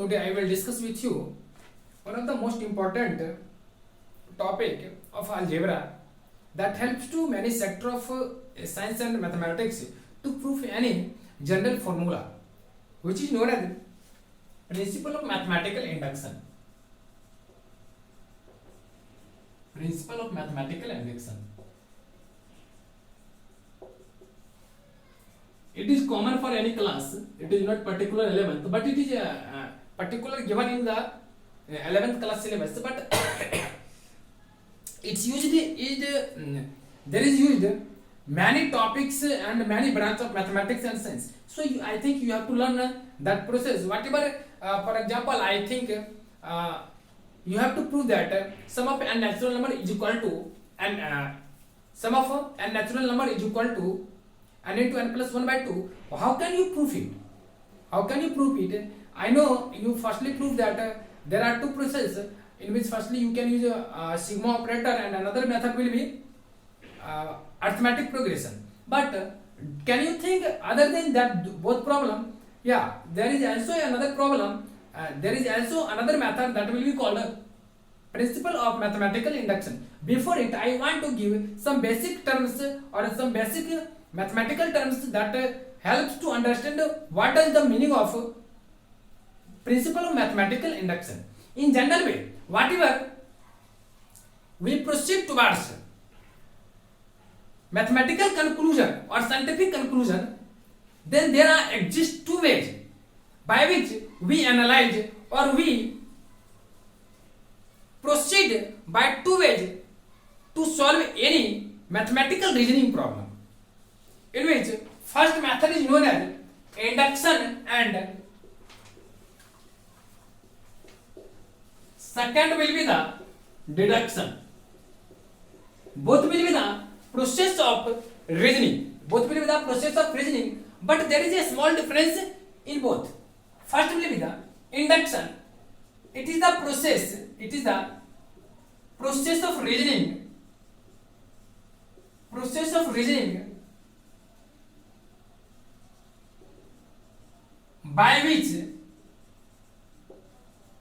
today I will discuss with you one of the most important topic of algebra that helps to many sector of science and mathematics to prove any general formula, which is known as principle of mathematical induction. Principle of mathematical induction. It is common for any class. It is not particular 11th, but it is particular given in the 11th class syllabus. But it's used there is used many topics and many branches of mathematics and science. So I think you have to learn that process. Whatever, for example, I think you have to prove that sum of n natural number is equal to sum of n natural number is equal to n into n plus 1 by 2. How can you prove it? How can you prove it? I know you firstly prove that there are two processes in which firstly you can use a sigma operator and another method will be arithmetic progression. But can you think other than that both problem? Yeah, there is also another problem. There is also another method that will be called principle of mathematical induction. Before it, I want to give some basic terms or some basic mathematical terms that helps to understand what is the meaning of principle of mathematical induction. In general way, whatever we proceed towards mathematical conclusion or scientific conclusion, then there exist two ways by which we analyze or we proceed by two ways to solve any mathematical reasoning problem, in which first method is known as induction and second will be the deduction. Both will be the process of reasoning. Both will be the process of reasoning, but there is a small difference in both. First will be the induction. It is the process. It is the process of reasoning. Process of reasoning by which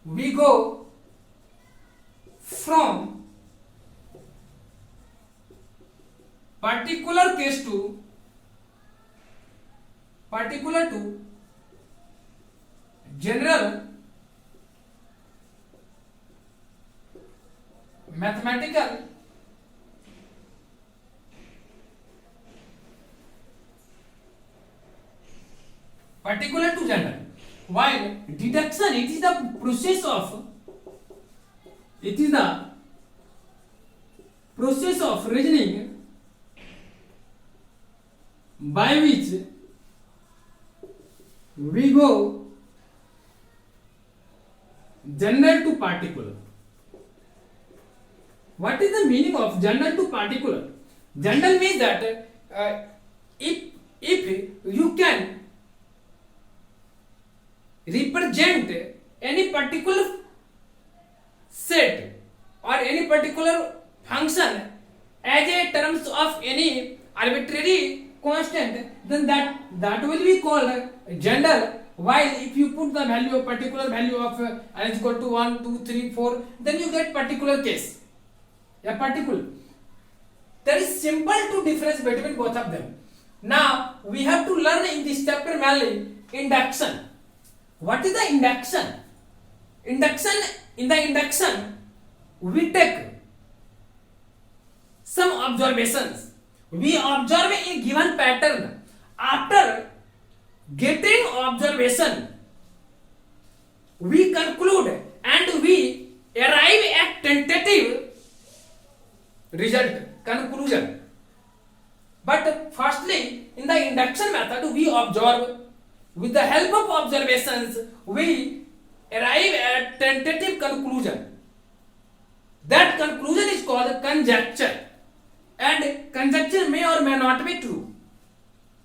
we go from particular case to general mathematical particular to general, while deduction it is the process of reasoning by which we go general to particular. What is the meaning of general to particular? General means that if you can represent any particular set or any particular function as a terms of any arbitrary constant, then that will be called general. While if you put the value of particular value of n is equal to 1, 2, 3, 4, then you get particular case. A particular. There is simple two difference between both of them. Now we have to learn in this chapter mainly induction. What is the induction? In the induction, we take some observations. We observe a given pattern. After getting observation, we conclude and we arrive at tentative result, conclusion. But firstly, in the induction method, we observe. With the help of observations, we arrive at tentative conclusion. That conclusion is called conjecture, and conjecture may or may not be true.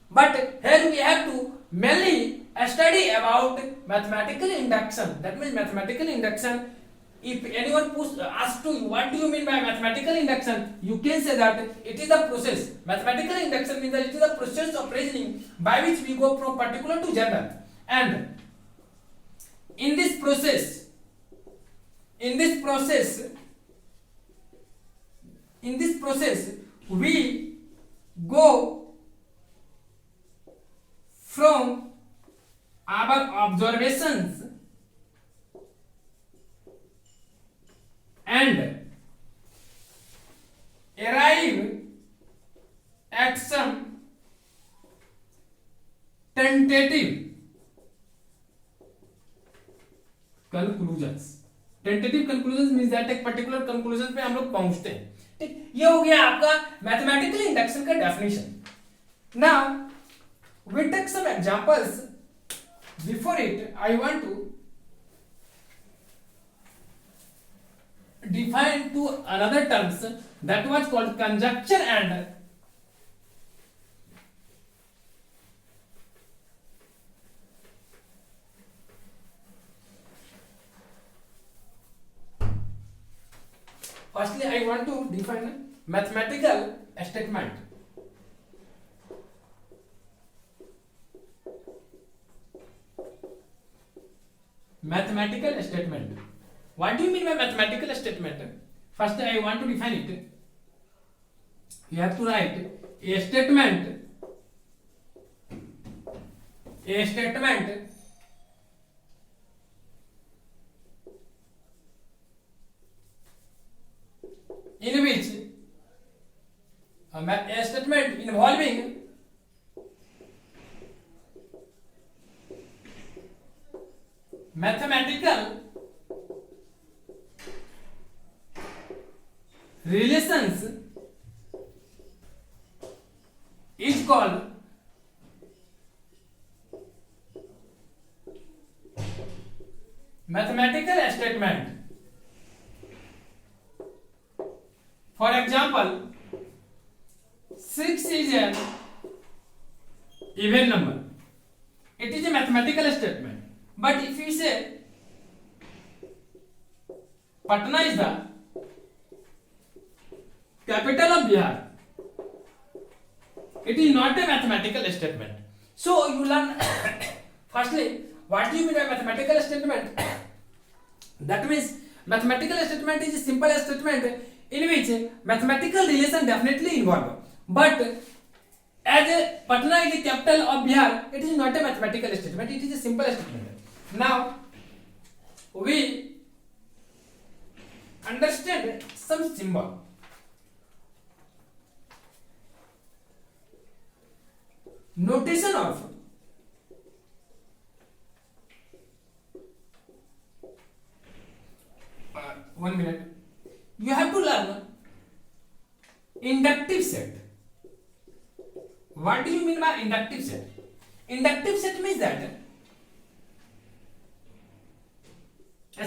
But here we have to mainly study about mathematical induction. That means mathematical induction. If anyone asks to you, what do you mean by mathematical induction? You can say that it is a process. Mathematical induction means that it is a process of reasoning by which we go from particular to general. And in this process, in this process, we go from our observations and arrive at some tentative conclusions. Tentative conclusion means that एक particular conclusion पे हम लोग पहुंचते हैं. ठीक, ये हो गया आपका मैथमेटिकल इंडक्शन का definition. Now we take some examples. Before it I want to define two another terms that was called conjunction and firstly I want to define mathematical statement. Mathematical statement. What do you mean by mathematical statement? First, I want to define it. You have to write a statement in which a statement involving mathematical relations is called mathematical statement. For example, 6 is an even number. It is a mathematical statement. But if you say Patna is the capital of Bihar, it is not a mathematical statement. So you learn firstly what do you mean by mathematical statement. That means mathematical statement is a simple statement in which mathematical relation definitely involved, but as a Patna is the capital of Bihar, it is not a mathematical statement, it is a simple statement. Now we understand some symbol. Notation of 1 minute. You have to learn inductive set. What do you mean by inductive set? Inductive set means that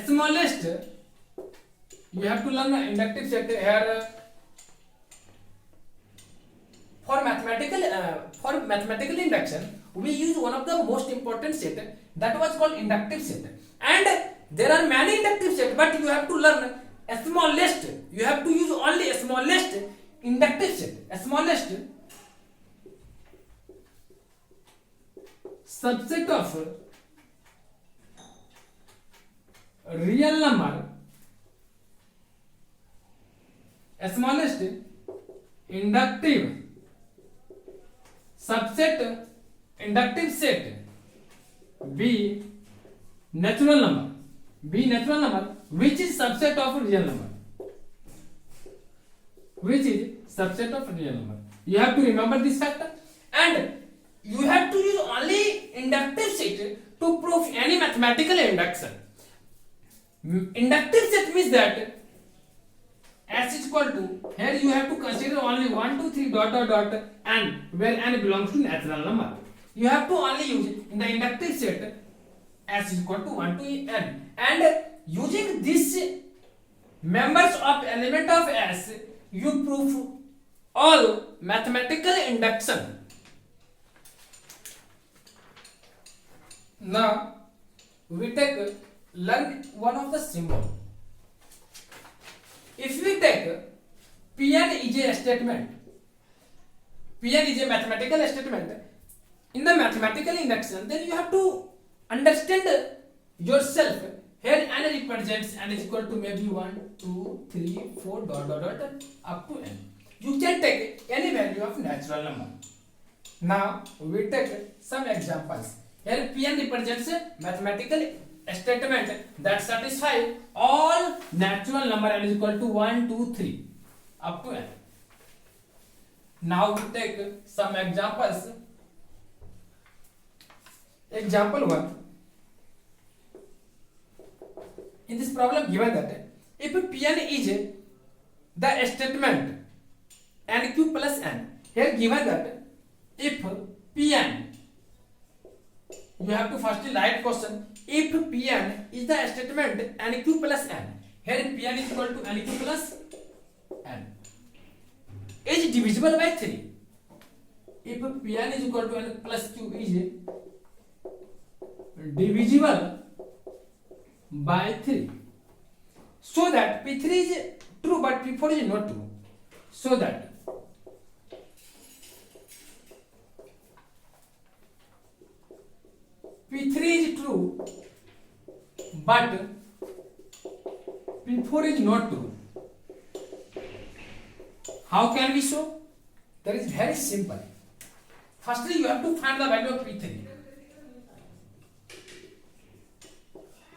smallest, you have to learn inductive set here. For mathematical induction, we use one of the most important set that was called inductive set. And there are many inductive set, but you have to learn a smallest. You have to use only a smallest inductive set. A smallest subset of real number. A smallest inductive subset, inductive set B natural number which is subset of real number, you have to remember this factor, and you have to use only inductive set to prove any mathematical induction. Inductive set means that S is equal to, here you have to consider only 1, 2, 3 dot n, where n belongs to natural number. You have to only use in the inductive set S is equal to 1 to n, and using this members of element of S, you prove all mathematical induction. Now we learn one of the symbol. If we take Pn is a statement, Pn is a mathematical statement in the mathematical induction, then you have to understand yourself Here n represents n is equal to maybe 1, 2, 3, 4 dot dot dot up to n. You can take any value of natural number. Now we take some examples. Here Pn represents a mathematical statement that satisfies all natural number n is equal to 1, 2, 3 up to n. Now we take some examples. Example 1. In this problem given that if Pn is the statement nq plus n, here given that if Pn, you have to firstly write question, if Pn is the statement nq plus n, here Pn is equal to nq plus n, is divisible by 3. If Pn is equal to n plus q is divisible by 3, so that P3 is true but P4 is not true, so that P3 is true but P4 is not true. How can we show? That is very simple. Firstly, you have to find the value of P3.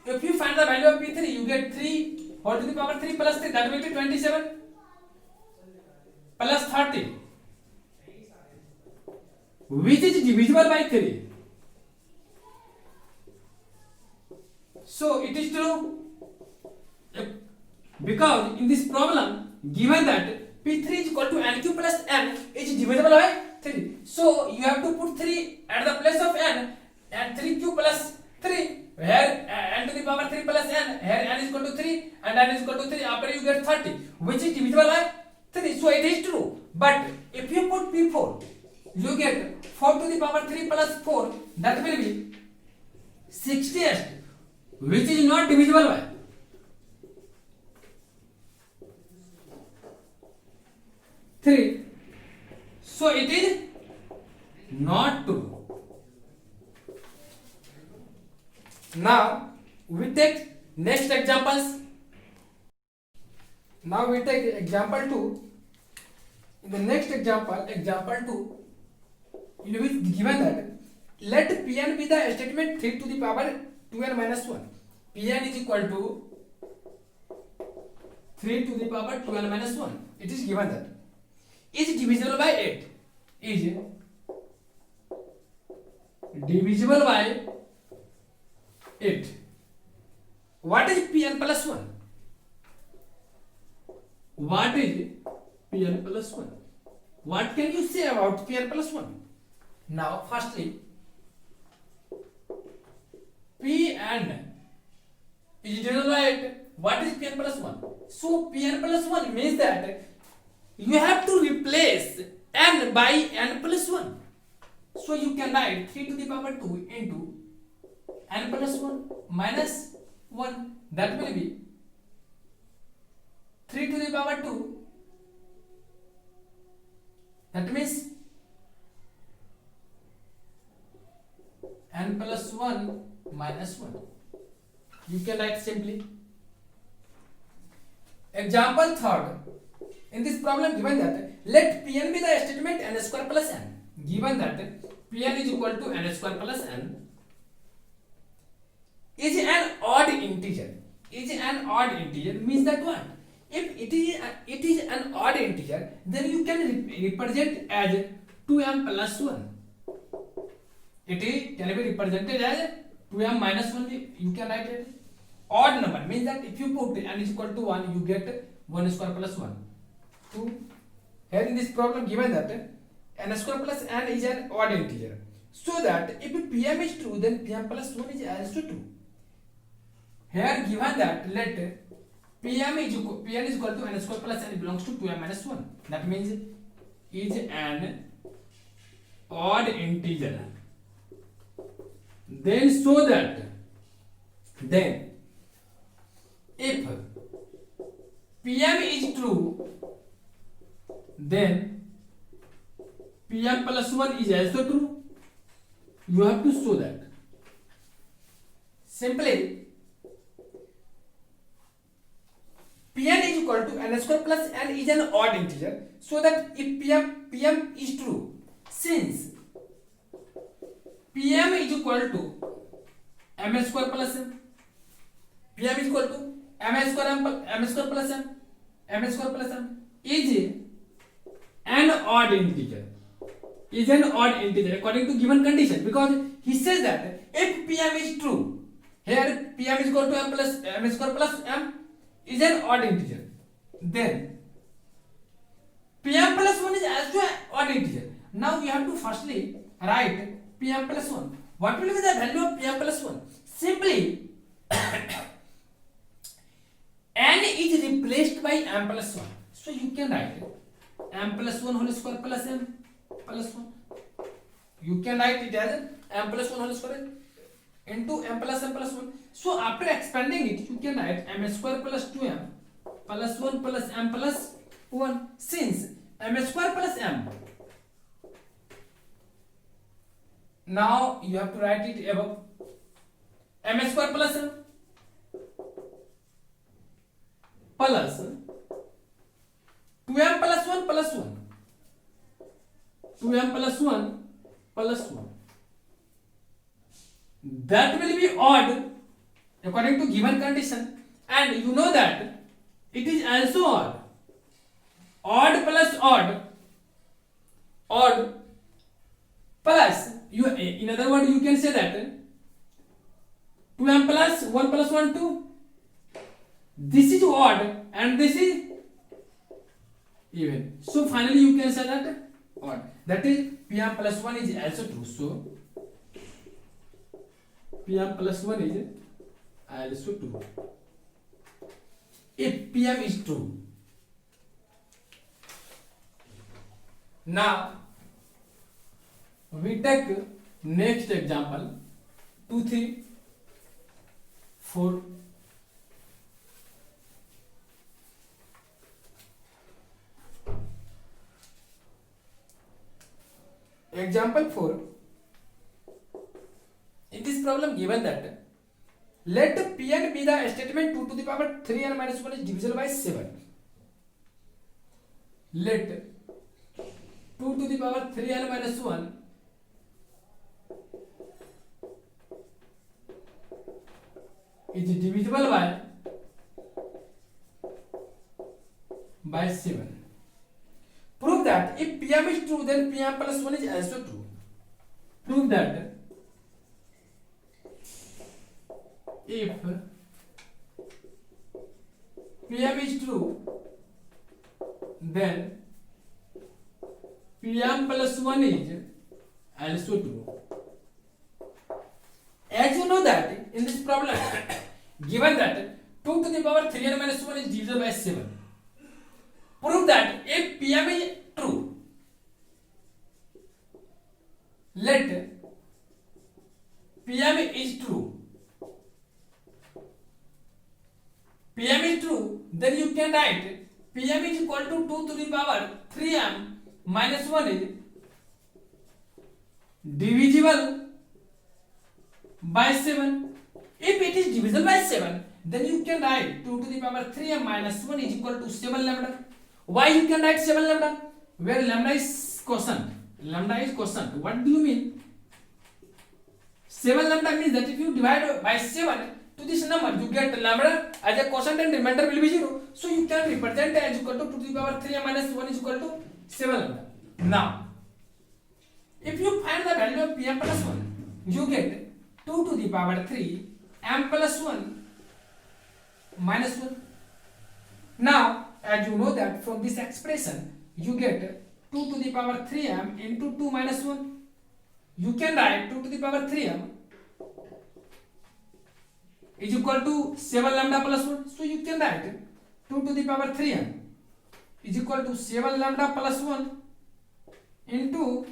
If you find the value of P3, you get 3 whole to the power 3 plus 3, that will be 27 plus 30, which is divisible by 3. So it is true, because in this problem given that P3 is equal to nq plus n is divisible by 3. So you have to put 3 at the place of n and 3q plus 3. Here n to the power 3 plus n, here n is equal to 3 and n is equal to 3, after you get 30, which is divisible by 3. So it is true. But if you put P4, you get 4 to the power 3 plus 4, that will be 60th, which is not divisible by 3. So it is not true. Now we take next examples. Now we take example 2. In the next example, example 2, in which given that let Pn be the statement 3 to the power 2n minus 1. Pn is equal to 3 to the power 2n minus 1. It is given that is divisible by 8. Is divisible by 8. What is Pn plus 1? What is Pn plus 1? What can you say about Pn plus 1? Now, firstly, Pn is divisible by 8. What is Pn plus 1? So, Pn plus 1 means that you have to replace n by n plus 1. So, you can write 3 to the power 2 into n plus 1 minus 1, that will be 3 to the power 2, that means n plus 1 minus 1. You can write simply. Example 3rd. In this problem given that let Pn be the statement n square plus n. Given that Pn is equal to n square plus n is an odd integer. Is an odd integer means that what? If it is an odd integer, then you can represent as 2m plus 1. It can be represented as 2m minus 1. You can write it. Odd number means that if you put n is equal to 1, you get 1 square plus 1. 2. Here in this problem given that n square plus n is an odd integer. So that if Pm is true, then Pm plus 1 is also true. Here given that let Pn is equal to n square plus n belongs to 2m minus 1. That means is an odd integer. Then so that then if Pm is true, then Pm plus 1 is also true. You have to show that. Simply equal to n square plus n is an odd integer, so that if Pm is true, since Pm is equal to m square plus m, Pm is equal to m square plus m square plus m is an odd integer, according to given condition, because he says that if Pm is true, here Pm is equal to m square plus m is an odd integer, then Pm plus 1 is also an odd integer. Now we have to firstly write Pm plus 1. What will be the value of Pm plus 1? Simply n is replaced by m plus 1. So you can write m plus 1 whole square plus m plus 1. You can write it as m plus 1 whole square into m plus 1. So after expanding it, you can write m square plus 2m plus 1 plus m plus 1. Since m square plus m, now you have to write it above m square plus m plus 2m plus 1 plus 1, 2m plus 1 plus 1. That will be odd according to given condition, and you know that it is also odd. Odd plus odd plus, you, in other words, you can say that 2m plus 1 plus 1 2. This is odd and this is even. So finally you can say that odd. That is Pm plus 1 is also true. So Pm plus 1 is also true. If Pm is true. Now we take next example 2, 3, 4. Example 4. In this problem given that let Pn be the statement 2 to the power 3n minus 1 is divisible by 7. Let 2 to the power 3n minus 1 is divisible by 7. Prove that if Pm is true, then Pm plus 1 is also true. Prove that if Pm is true, then Pm plus 1 is also true. As you know that in this problem, given that 2 to the power 3n minus 1 is divisible by 7, prove that if Pm is true, let Pm is true. Pm is true, then you can write Pm is equal to 2 to the power 3m minus 1 is divisible by 7. If it is divisible by 7, then you can write 2 to the power 3m minus 1 is equal to 7 lambda. Why you can write 7 lambda? Where lambda is quotient. Lambda is quotient. What do you mean? 7 lambda means that if you divide by 7 to this number, you get lambda as a quotient and remainder will be 0. So you can represent as equal to 2 to the power 3m minus 1 is equal to 7 lambda. Now, if you find the value of Pm plus 1, you get 2 to the power 3 m plus 1 minus 1. Now, as you know that from this expression, you get 2 to the power 3m into 2 minus 1. You can write 2 to the power 3m is equal to 7 lambda plus 1. So you can write 2 to the power 3m is equal to 7 lambda plus 1 into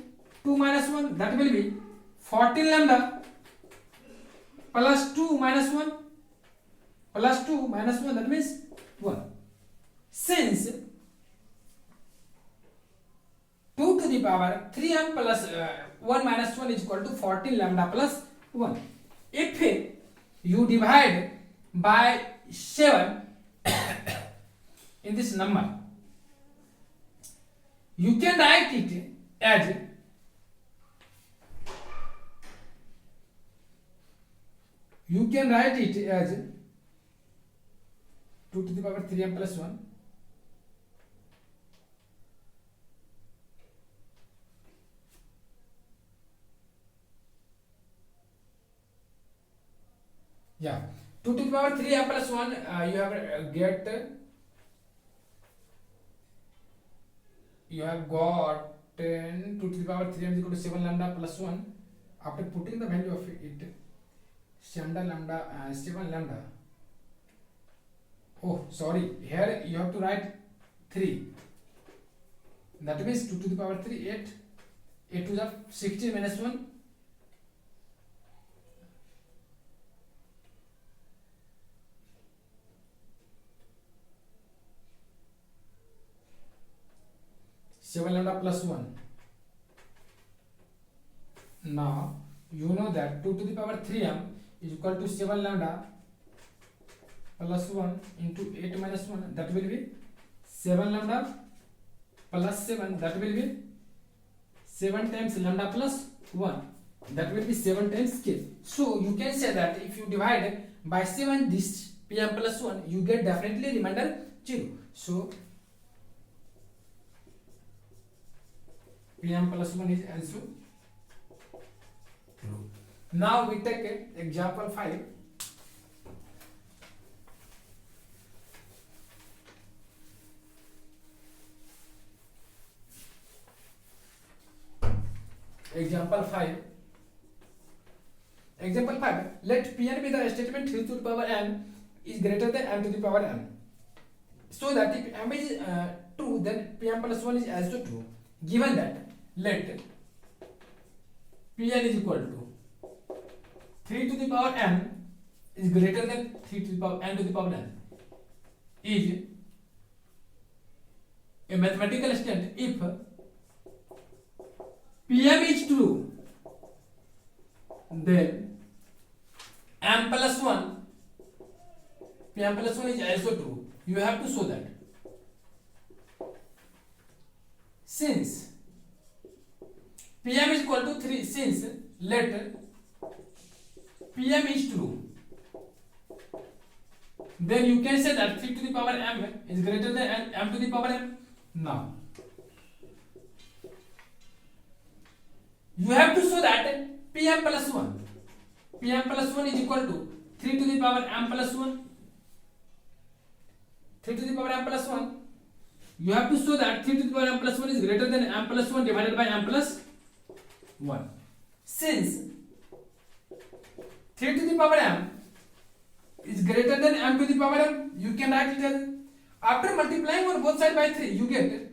2 minus 1. That will be 14 lambda plus 2 minus 1 plus 2 minus 1, that means 1. Since 2 to the power 3m plus 1 minus 1 is equal to 14 lambda plus 1. If you divide by 7, in this number, you can write it as 2 to the power 3m plus 1. Yeah, 2 to the power 3m plus 1, you have gotten 2 to the power 3m is equal to 7 lambda plus 1. After putting the value of it, 7 lambda. Oh, sorry, here you have to write 3. That means 2 to the power 3, 8. 8 to the 16 minus 1. Seven lambda plus 1. Now you know that 2 to the power 3m is equal to 7 lambda plus 1 into 8 minus 1. That will be 7 lambda plus 7. That will be 7 times lambda plus 1. That will be 7 times k. So you can say that if you divide by 7 this pm plus 1, you get definitely remainder 0. So pm plus 1 is also true. Now we take example 5. Example 5. Let Pn be the statement 3 to the power n is greater than m to the power n. So that if m is true, then Pm plus 1 is also true. Given that, let Pn is equal to 3 to the power n is greater than 3 to the power n to the power n is a mathematical statement if Pm is true, then m plus 1, Pm plus 1 is also true. You have to show that. Since Pm is equal to 3, since let Pm is true, then you can say that 3 to the power m is greater than m to the power m. Now you have to show that Pm plus 1 is equal to 3 to the power m plus 1. 3 to the power m plus 1. You have to show that 3 to the power m plus 1 is greater than m plus 1 divided by m plus 1. Since 3 to the power m is greater than m to the power m, you can write it as, after multiplying on both sides by 3, you get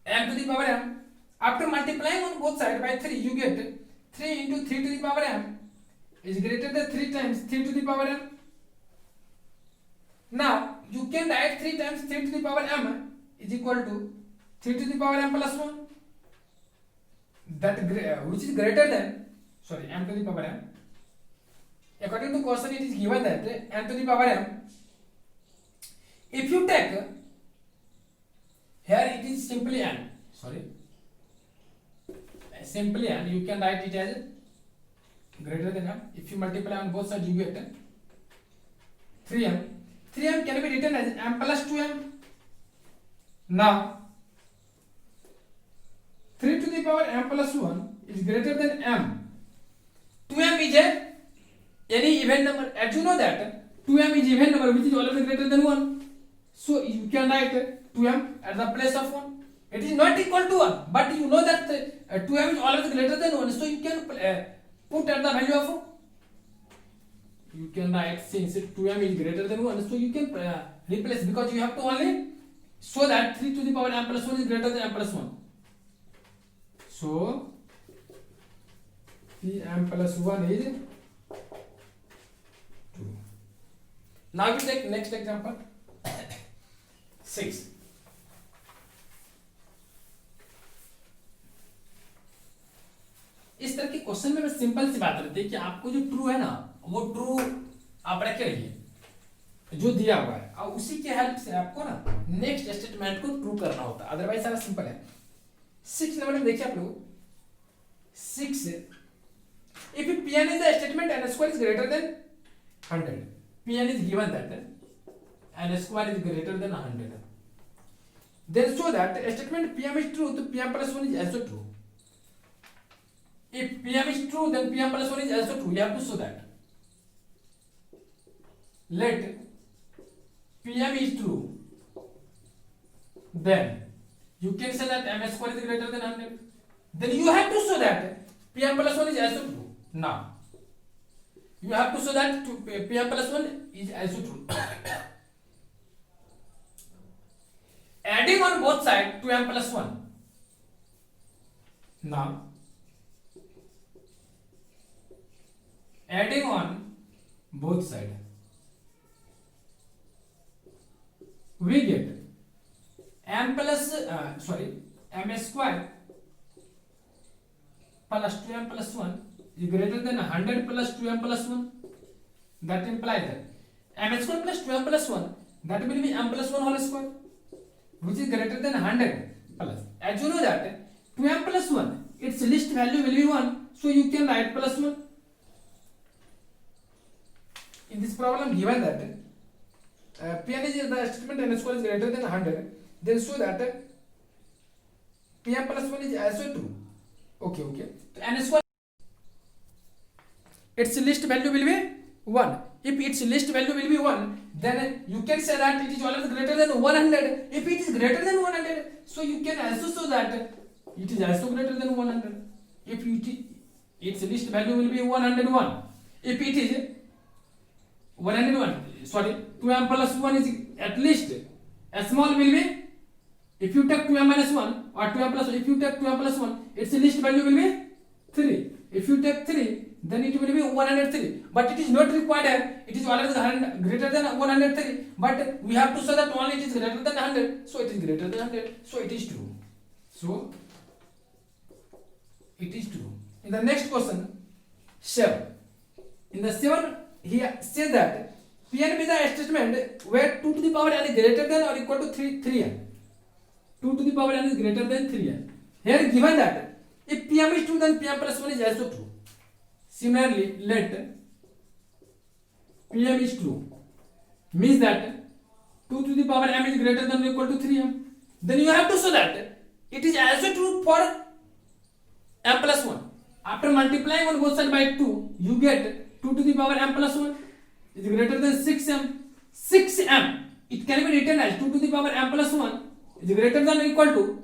m to the power m. After multiplying on both sides by 3, you get 3 into 3 to the power m is greater than 3 times 3 to the power m. Now you can write 3 times 3 to the power m is equal to 3 to the power m plus 1. That which is greater than, sorry, m to the power m. According to question, it is given that m to the power m. If you take here, it is simply n. Sorry, simply n. You can write it as greater than m. If you multiply on both sides, you get 3m. 3m can be written as m plus 2m. Now 3 to the power m plus 1 is greater than m. 2m is any even number. As you know that 2m is even number which is always greater than 1. So you can write 2m at the place of 1. It is not equal to 1, but you know that 2m is always greater than 1. So you can put at the value of 1. You can write, since 2m is greater than 1, so you can replace, because you have to only show that 3 to the power m plus 1 is greater than m plus 1. So Pm plus 1 is 2. Now we take next example 6. इस तरह के question में simple सी बात रहती है कि आपको जो ट्रू है ना, वो ट्रू आप रखे रहिए। जो दिया हुआ है, और उसी के हेल्प से आपको ना नेक्स्ट स्टेटमेंट को ट्रू करना होता है, अदरवाइज सारा सिंपल है। 6 नंबर में देखिए आप लोग, 6 if Pn is the statement n square is greater than 100, Pn is given that n square is greater than 100, then show that statement Pm is true, तो Pm plus 1 is also true. If Pm is true, then Pm plus 1 is also true. You have to show that. Let Pm is true, then you can say that m square is greater than 100. Then you have to show that Pm plus 1 is also true. Now you have to show that Pm plus 1 is also true. Adding on both sides 2m plus 1. Now adding on both sides, we get m square plus 2m plus 1 is greater than 100 plus 2m plus 1. That implies that m square plus 2m plus 1, that will be m plus 1 whole square, which is greater than 100 plus. As you know that 2m plus 1, its least value will be 1, so you can write plus 1. In this problem given that Pn is the statement n square is greater than 100, then show that Pm plus 1 is also true. Okay. So n square, its least value will be 1. If its least value will be 1, then you can say that it is always greater than 100. If it is greater than 100, so you can also show that it is also greater than 100. If its least value will be 101. If it is 2m plus 1 is at least a small will be, if you take 2m minus 1 or 2m plus 1, if you take 2m plus 1, its least value will be 3. If you take 3, then it will be 103. But it is not required, it is always greater than 103. But we have to show that only it is greater than 100. So it is greater than 100. So it is true. So it is true. In the next question, 7. In the 7, he says that Pn be the statement where 2 to the power n is greater than or equal to 3n. 2 to the power n is greater than 3n. Here given that if Pm is true, then Pm plus 1 is also true. Similarly, let Pm is true, means that 2 to the power m is greater than or equal to 3m. Then you have to show that it is also true for m plus 1. After multiplying on both sides by 2, you get 2 to the power m plus 1 is greater than 6m. 6m, it can be written as 2 to the power m plus 1 is greater than or equal to